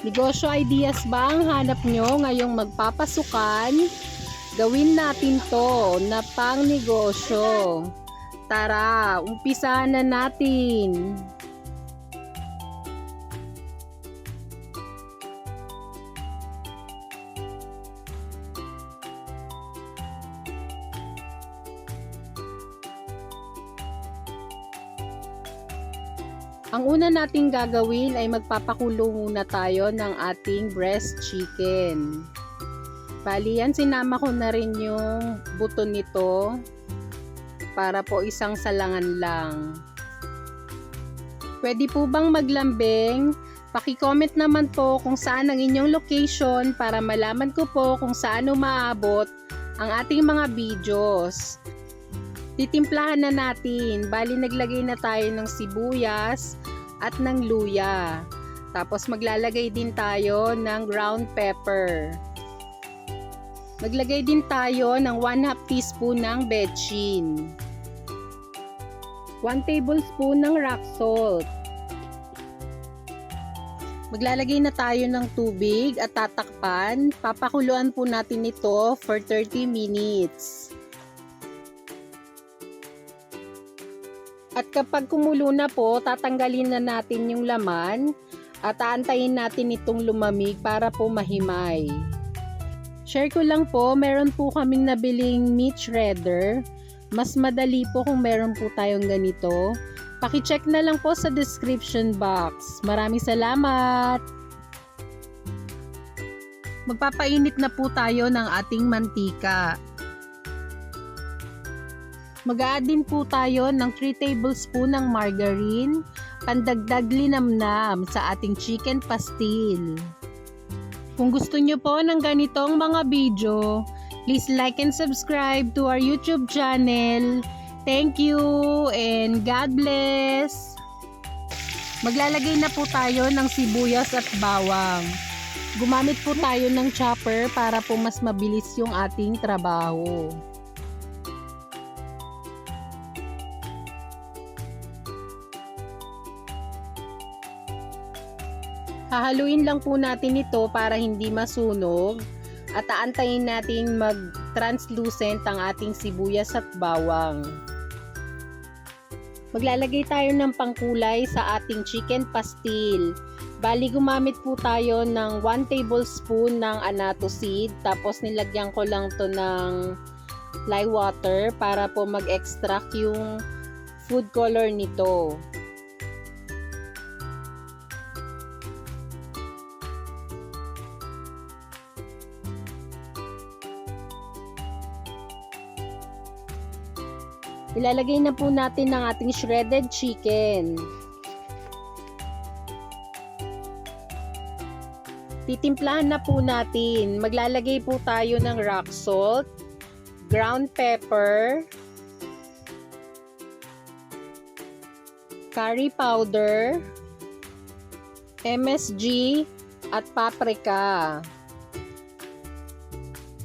Negosyo ideas ba ang hanap nyo ngayong magpapasukan? Gawin natin to na pang negosyo. Tara, umpisahan na natin. Ang una nating gagawin ay magpapakulo muna tayo ng ating breast chicken. Bali yan, sinama ko na rin yung buto nito para po isang salangan lang. Pwede po bang maglambing? Paki-comment naman po kung saan ang inyong location para malaman ko po kung saan umaabot ang ating mga videos. Titimplahan na natin. Bali naglagay na tayo ng sibuyas at ng luya. Tapos maglalagay din tayo ng ground pepper. Maglagay din tayo ng 1/2 teaspoon ng betchin. 1 tablespoon ng rock salt. Maglalagay na tayo ng tubig at tatakpan. Papakuluan po natin ito for 30 minutes. At kapag kumulo na po, tatanggalin na natin yung laman at aantayin natin itong lumamig para po mahimay. Share ko lang po, meron po kaming nabiling meat shredder. Mas madali po kung meron po tayong ganito. Paki-check na lang po sa description box. Maraming salamat! Magpapainit na po tayo ng ating mantika. Mag-a-add din po tayo ng 3 tablespoon ng margarine, pandagdag linamnam sa ating chicken pastil. Kung gusto nyo po ng ganitong mga video, please like and subscribe to our YouTube channel. Thank you and God bless! Maglalagay na po tayo ng sibuyas at bawang. Gumamit po tayo ng chopper para po mas mabilis yung ating trabaho. Hahaluin lang po natin ito para hindi masunog at aantayin natin mag-translucent ang ating sibuyas at bawang. Maglalagay tayo ng pangkulay sa ating chicken pastil. Bali gumamit po tayo ng 1 tablespoon ng annatto seed, tapos nilagyan ko lang to ng lye water para po mag-extract yung food color nito. Ilalagay na po natin ang ating shredded chicken. Titimplahan na po natin. Maglalagay po tayo ng rock salt, ground pepper, curry powder, MSG, at paprika.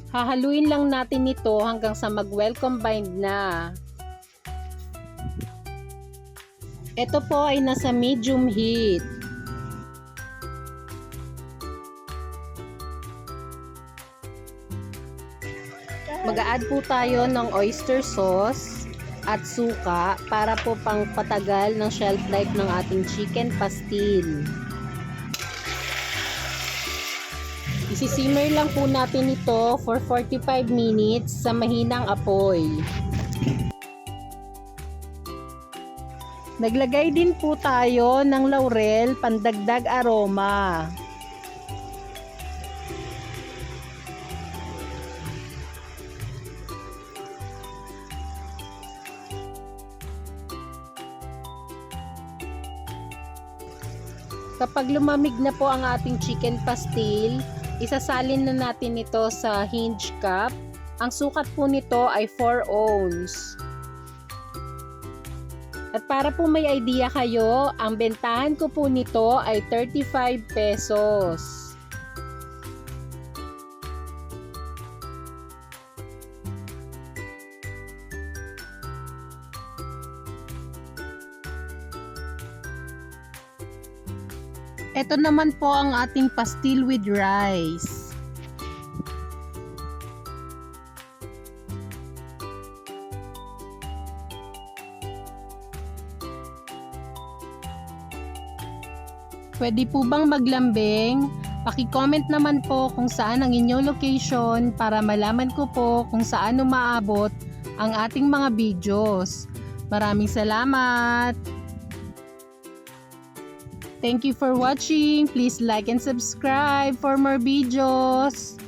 Hahaluin lang natin ito hanggang sa mag-well combined na. Ito po ay nasa medium heat. Mag-a-add po tayo ng oyster sauce at suka para po pang patagal ng shelf life ng ating chicken pastil. Isisimmer lang po natin ito for 45 minutes sa mahinang apoy. Naglagay din po tayo ng laurel, pandagdag aroma. Kapag lumamig na po ang ating chicken pastil, isasalin na natin ito sa hinge cup. Ang sukat po nito ay 4 ounce. At para po may idea kayo, ang bentahan ko po nito ay 35 pesos. Ito naman po ang ating pastil with rice. Pwede po bang maglambing? Paki-comment naman po kung saan ang inyong location para malaman ko po kung saan umaabot ang ating mga videos. Maraming salamat! Thank you for watching. Please like and subscribe for more videos.